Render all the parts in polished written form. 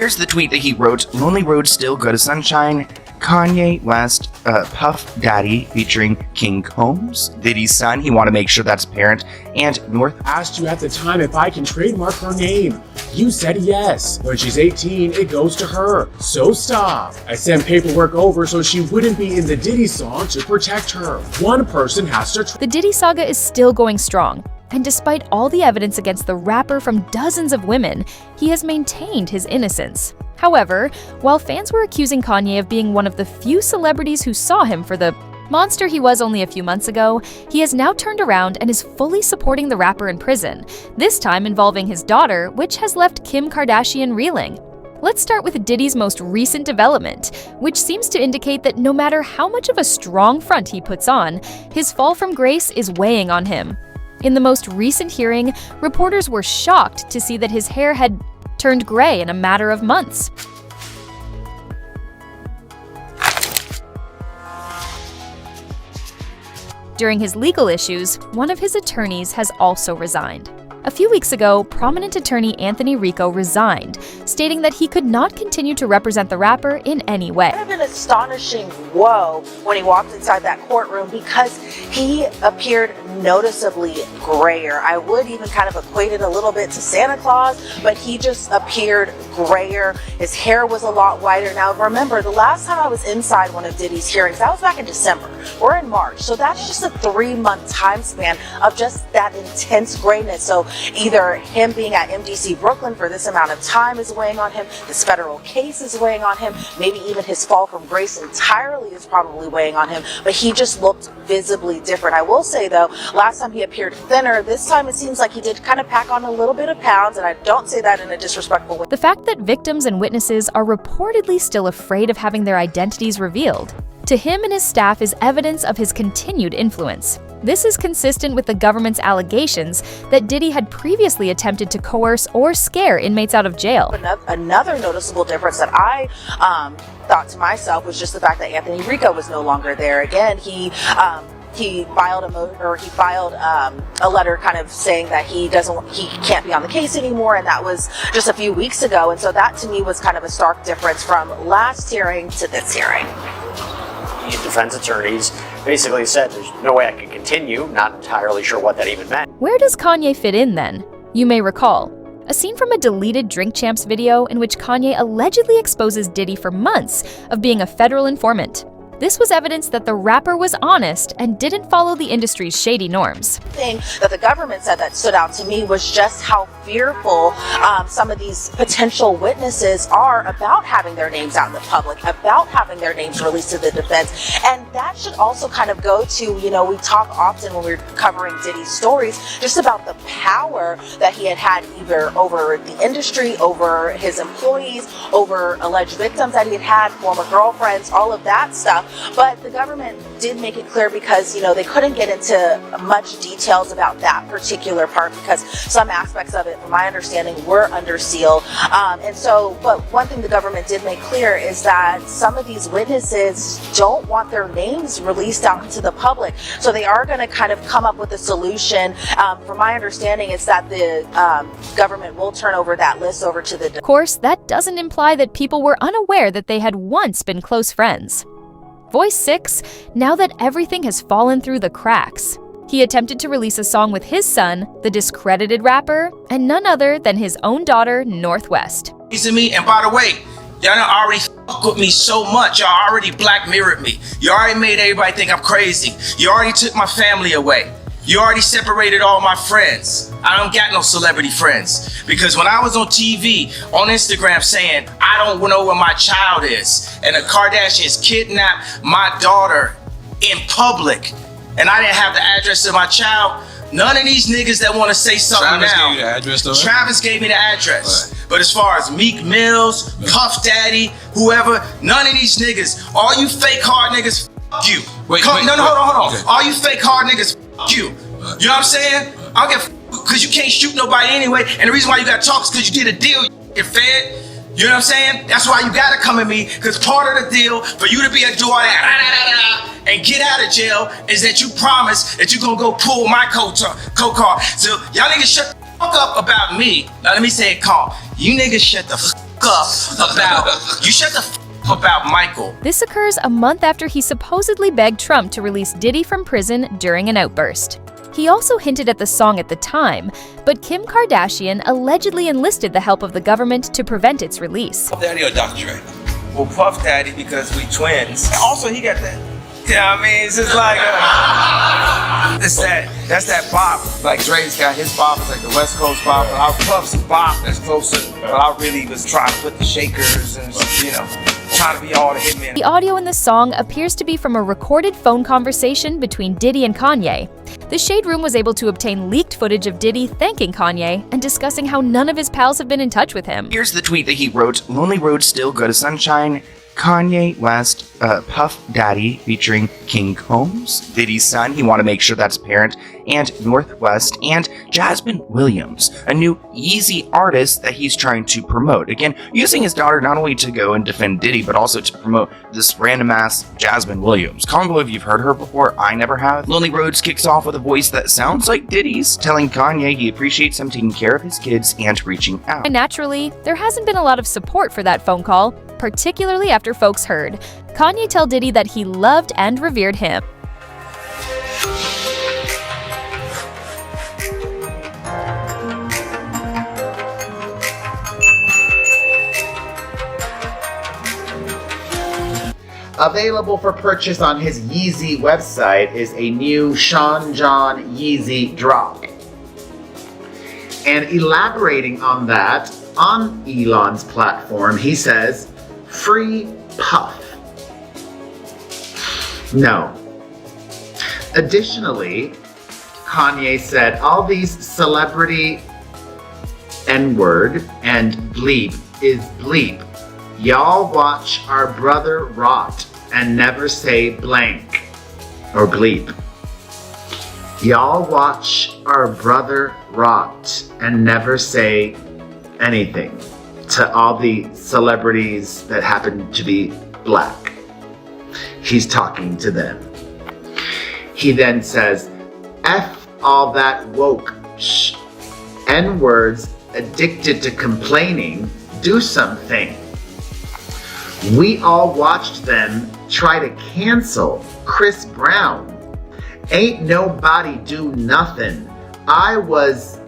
Here's the tweet that he wrote. Lonely Road Still Go to Sunshine. Kanye West, Puff Daddy featuring King Combs, Diddy's son. He want to make sure that's apparent. And North asked you at the time if I can trademark her name. You said yes. When she's 18, it goes to her. So stop. I sent paperwork over so she wouldn't be in the Diddy song to protect her. One person has to. The Diddy saga is still going strong. And despite all the evidence against the rapper from dozens of women, he has maintained his innocence. However, while fans were accusing Kanye of being one of the few celebrities who saw him for the monster he was only a few months ago, he has now turned around and is fully supporting the rapper in prison, this time involving his daughter, which has left Kim Kardashian reeling. Let's start with Diddy's most recent development, which seems to indicate that no matter how much of a strong front he puts on, his fall from grace is weighing on him. In the most recent hearing, reporters were shocked to see that his hair had turned gray in a matter of months. During his legal issues, one of his attorneys has also resigned. A few weeks ago, prominent attorney Anthony Rico resigned, stating that he could not continue to represent the rapper in any way. It would have been an astonishing whoa when he walked inside that courtroom because he appeared noticeably grayer. I would even kind of equate it a little bit to Santa Claus, but he just appeared grayer. His hair was a lot whiter. Now remember, the last time I was inside one of Diddy's hearings, that was back in December. We're in March, so that's just a 3-month time span of just that intense grayness. So either him being at MDC Brooklyn for this amount of time is weighing on him, this federal case is weighing on him, maybe even his fall from grace entirely is probably weighing on him, but he just looked visibly different. I will say though, last time he appeared thinner, this time it seems like he did kind of pack on a little bit of pounds, and I don't say that in a disrespectful way. The fact that victims and witnesses are reportedly still afraid of having their identities revealed to him and his staff is evidence of his continued influence. This is consistent with the government's allegations that Diddy had previously attempted to coerce or scare inmates out of jail. Another noticeable difference that I thought to myself was just the fact that Anthony Rico was no longer there. Again, he filed a letter kind of saying that he can't be on the case anymore, and that was just a few weeks ago. And so that to me was kind of a stark difference from last hearing to this hearing. Defense attorneys basically said there's no way I can continue, not entirely sure what that even meant. Where does Kanye fit in then? You may recall a scene from a deleted Drink Champs video in which Kanye allegedly exposes Diddy for months of being a federal informant. This was evidence that the rapper was honest and didn't follow the industry's shady norms. The thing that the government said that stood out to me was just how fearful some of these potential witnesses are about having their names out in the public, about having their names released to the defense. And that should also kind of go to, we talk often when we're covering Diddy's stories, just about the power that he had either over the industry, over his employees, over alleged victims that he had, former girlfriends, all of that stuff. But the government did make it clear because, they couldn't get into much details about that particular part because some aspects of it, from my understanding, were under seal. But one thing the government did make clear is that some of these witnesses don't want their names released out into the public. So they are going to kind of come up with a solution. From my understanding, it's that the government will turn over that list over to the... Of course, that doesn't imply that people were unaware that they had once been close friends. Voice 6, now that everything has fallen through the cracks. He attempted to release a song with his son, the discredited rapper, and none other than his own daughter, Northwest. To me, and by the way, y'all done already fuck with me so much. Y'all already black mirrored me. You already made everybody think I'm crazy. You already took my family away. You already separated all my friends. I don't got no celebrity friends. Because when I was on TV, on Instagram saying, I don't know where my child is, and the Kardashians kidnapped my daughter in public, and I didn't have the address of my child, none of these niggas that want to say something Travis now. gave you the address though? Travis gave me the address. Right. But as far as Meek Mills, Puff Daddy, whoever, none of these niggas, all you fake hard niggas, fuck you. Hold on. Okay. All you fake hard niggas, fuck you. You know what I'm saying? I don't get because you can't shoot nobody anyway, and the reason why you gotta talk is because you did a deal, you're fed. You know what I'm saying? That's why you gotta come at me, because part of the deal for you to be a do all that and get out of jail is that you promise that you're gonna go pull my co-car. So y'all niggas shut the fuck up about me. Now let me say it calm. You niggas shut the fuck up about. You shut the up about Michael. This occurs a month after he supposedly begged Trump to release Diddy from prison during an outburst. He also hinted at the song at the time, but Kim Kardashian allegedly enlisted the help of the government to prevent its release. Puff Daddy or Dr. Dre? Well, Puff Daddy because we twins. And also, he got that. Yeah, I mean, it's just like that's that bop. Like Dre's got his bop, it's like the West Coast bop. But our Puff's bop that's closer. But I really was trying to put the shakers and trying to be all the hitmen. The audio in the song appears to be from a recorded phone conversation between Diddy and Kanye. The Shade Room was able to obtain leaked footage of Diddy thanking Kanye and discussing how none of his pals have been in touch with him. Here's the tweet that he wrote: "Lonely roads still go to sunshine. Kanye West, Puff Daddy featuring King Combs, Diddy's son, he want to make sure that's parent, and Northwest, and Jasmine Williams, a new Yeezy artist that he's trying to promote. Again, using his daughter not only to go and defend Diddy, but also to promote this random ass Jasmine Williams. Comment below if you've heard her before, I never have. Lonely Roads kicks off with a voice that sounds like Diddy's, telling Kanye he appreciates him taking care of his kids and reaching out. And naturally, there hasn't been a lot of support for that phone call, particularly after folks heard Kanye tell Diddy that he loved and revered him. Available for purchase on his Yeezy website is a new Sean John Yeezy drop. And elaborating on that, on Elon's platform, he says, "Free Puff." No. Additionally, Kanye said, "All these celebrity N-word and bleep is bleep. Y'all watch our brother rot and never say blank or bleep. Y'all watch our brother rot and never say anything," to all the celebrities that happen to be black. He's talking to them. He then says, "F all that woke N-words, addicted to complaining, do something. We all watched them try to cancel Chris Brown. Ain't nobody do nothing. I was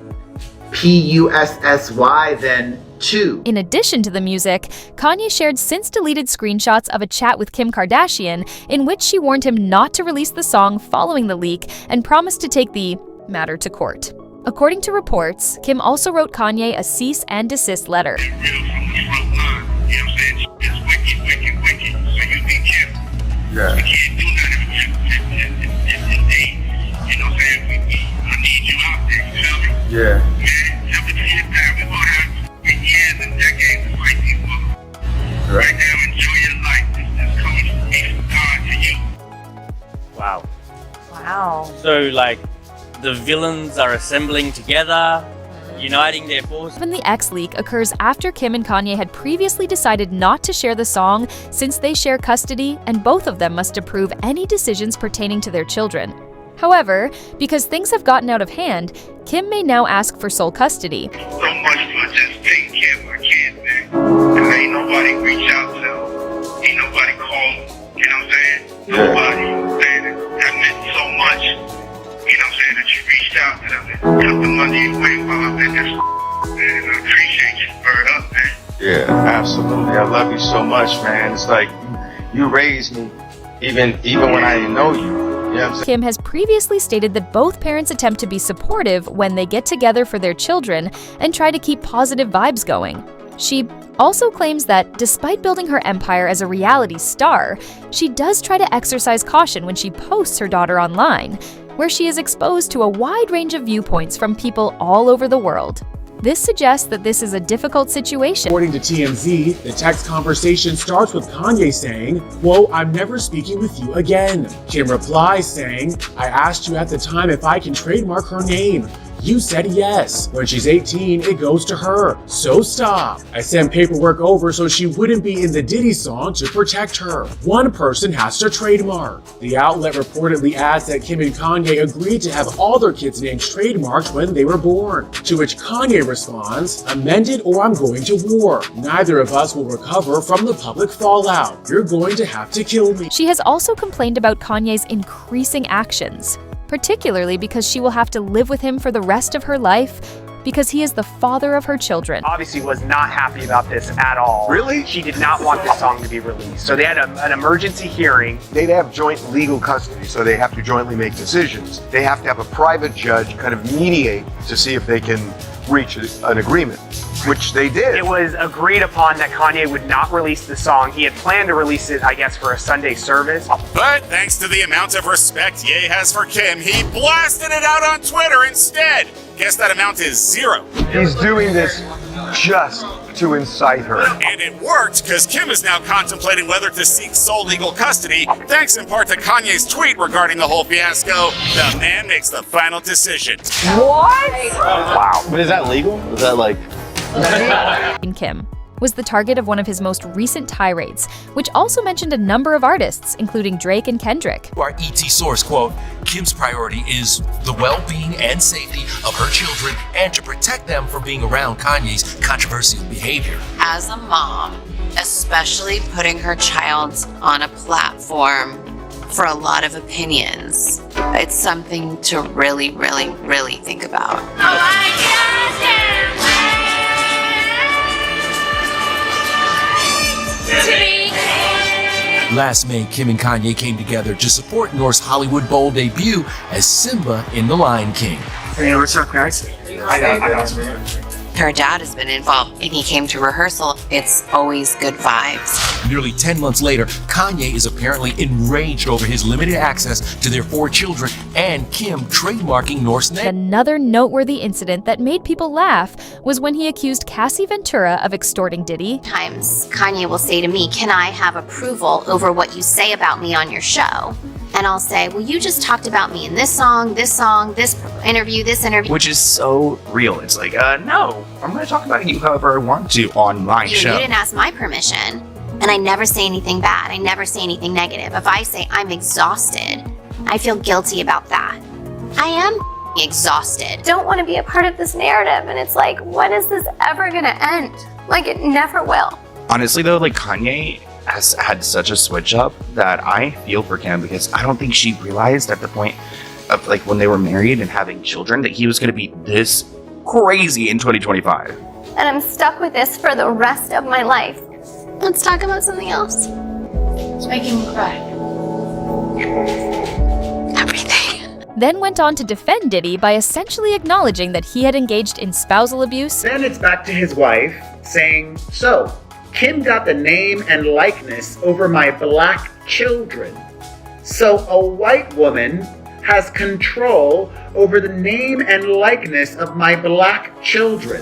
PUSSY then too." In addition to the music, Kanye shared since-deleted screenshots of a chat with Kim Kardashian in which she warned him not to release the song following the leak and promised to take the matter to court. According to reports, Kim also wrote Kanye a cease and desist letter. Yeah. Yeah. Right now, enjoy your life. This is coming from me from God to you. Wow. Wow. So, like, the villains are assembling together, uniting their forces. Even the X leak occurs after Kim and Kanye had previously decided not to share the song since they share custody and both of them must approve any decisions pertaining to their children. However, because things have gotten out of hand, Kim may now ask for sole custody. So much for just taking care of my kids, man. And ain't nobody reach out to them. Ain't nobody call them. You know what I'm saying? Nobody. You know what I'm saying? That meant so much. You know what I'm saying? That you reached out to them and took the money away while I've been this man. And I appreciate you. Bird up, man. Yeah, absolutely. I love you so much, man. It's like you raised me even when I didn't know you. Kim has previously stated that both parents attempt to be supportive when they get together for their children and try to keep positive vibes going. She also claims that despite building her empire as a reality star, she does try to exercise caution when she posts her daughter online, where she is exposed to a wide range of viewpoints from people all over the world. This suggests that this is a difficult situation. According to TMZ, the text conversation starts with Kanye saying, "Whoa, I'm never speaking with you again." Kim replies saying, "I asked you at the time if I can trademark her name. You said yes. When she's 18, it goes to her. So stop. I sent paperwork over so she wouldn't be in the Diddy song to protect her. One person has to trademark. The outlet reportedly adds that Kim and Kanye agreed to have all their kids' names trademarked when they were born. To which Kanye responds, amended or I'm going to war. Neither of us will recover from the public fallout. You're going to have to kill me. She has also complained about Kanye's increasing actions, particularly because she will have to live with him for the rest of her life because he is the father of her children. Obviously was not happy about this at all. Really? She did not want this song to be released. So they had an emergency hearing. They'd have joint legal custody, so they have to jointly make decisions. They have to have a private judge kind of mediate to see if they can reach an agreement, which they did. It was agreed upon that Kanye would not release the song. He had planned to release it, I guess, for a Sunday service. But thanks to the amount of respect Ye has for Kim, he blasted it out on Twitter instead. Guess that amount is 0. He's doing this just to incite her. And it worked, because Kim is now contemplating whether to seek sole legal custody, thanks in part to Kanye's tweet regarding the whole fiasco. The man makes the final decision. What? Wow. But is that legal? Is that like... Kim was the target of one of his most recent tirades, which also mentioned a number of artists, including Drake and Kendrick. Our ET source, quote, Kim's priority is the well-being and safety of her children and to protect them from being around Kanye's controversial behavior. As a mom, especially putting her child on a platform for a lot of opinions, it's something to really, really, really think about. Last May, Kim and Kanye came together to support North's Hollywood Bowl debut as Simba in The Lion King. Hey, what's up, guys? Her dad has been involved and he came to rehearsal. It's always good vibes. Nearly 10 months later, Kanye is apparently enraged over his limited access to their 4 children and Kim trademarking North's name. Another noteworthy incident that made people laugh was when he accused Cassie Ventura of extorting Diddy. Times Kanye will say to me, can I have approval over what you say about me on your show? And I'll say, well, you just talked about me in this song, this interview, this interview. Which is so real. It's like, no, I'm going to talk about you however I want to on my show. You didn't ask my permission. And I never say anything bad. I never say anything negative. If I say I'm exhausted, I feel guilty about that. I am exhausted. Don't want to be a part of this narrative. And it's like, when is this ever going to end? Like, it never will. Honestly, though, like, Kanye has had such a switch up that I feel for Kim because I don't think she realized at the point of, like, when they were married and having children that he was going to be this crazy in 2025. And I'm stuck with this for the rest of my life. Let's talk about something else. It's making me cry. Everything. Then went on to defend Diddy by essentially acknowledging that he had engaged in spousal abuse. Then it's back to his wife saying, so, Kim got the name and likeness over my black children. So a white woman has control over the name and likeness of my black children.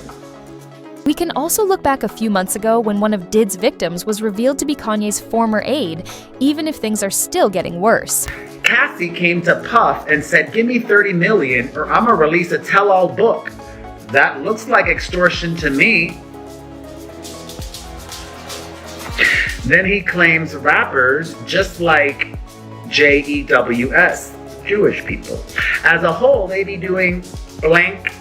We can also look back a few months ago when one of Did's victims was revealed to be Kanye's former aide, even if things are still getting worse. Cassie came to Puff and said, give me 30 million or I'm gonna release a tell-all book. That looks like extortion to me. Then he claims rappers, just like JEWS, Jewish people, as a whole, they be doing blank,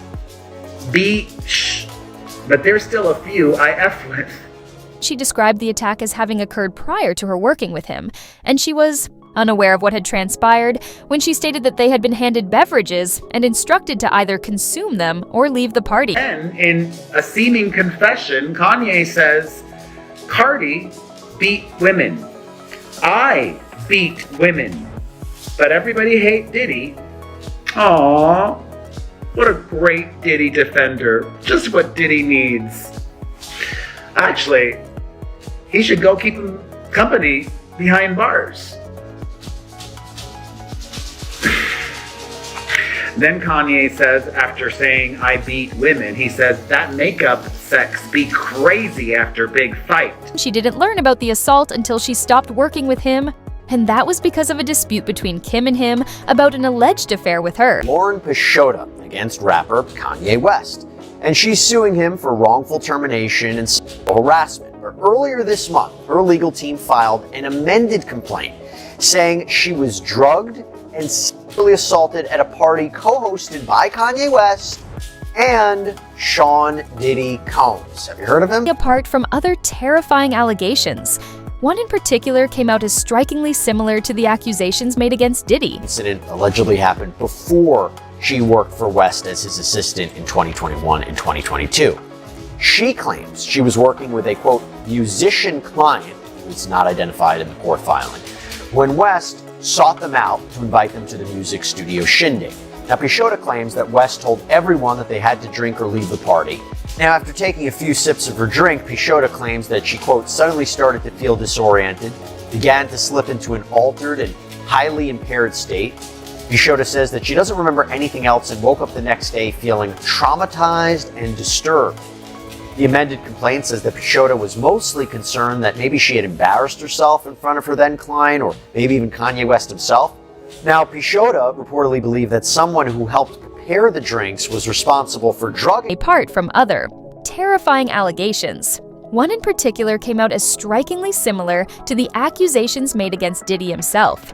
but there's still a few I F with. She described the attack as having occurred prior to her working with him, and she was unaware of what had transpired when she stated that they had been handed beverages and instructed to either consume them or leave the party. And in a seeming confession, Kanye says, Cardi beat women. I beat women. But everybody hate Diddy. Aww. What a great Diddy defender. Just what Diddy needs. Actually, he should go keep him company behind bars. Then Kanye says, after saying, I beat women, he says, that makeup sex be crazy after big fight. She didn't learn about the assault until she stopped working with him and that was because of a dispute between Kim and him about an alleged affair with her. Lauren Peixoto against rapper Kanye West, and she's suing him for wrongful termination and sexual harassment. But earlier this month, her legal team filed an amended complaint saying she was drugged and sexually assaulted at a party co-hosted by Kanye West and Sean Diddy Combs. Have you heard of him? Apart from other terrifying allegations, one in particular came out as strikingly similar to the accusations made against Diddy. The incident allegedly happened before she worked for West as his assistant in 2021 and 2022. She claims she was working with a, quote, musician client who is not identified in the court filing, when West sought them out to invite them to the music studio shindig. Now, Peixoto claims that West told everyone that they had to drink or leave the party. Now, after taking a few sips of her drink, Peixoto claims that she, quote, suddenly started to feel disoriented, began to slip into an altered and highly impaired state. Peixoto says that she doesn't remember anything else and woke up the next day feeling traumatized and disturbed. The amended complaint says that Peixoto was mostly concerned that maybe she had embarrassed herself in front of her then client, or maybe even Kanye West himself. Now, Peixoto reportedly believed that someone who helped prepare the drinks was responsible for drugging. Apart from other terrifying allegations, one in particular came out as strikingly similar to the accusations made against Diddy himself.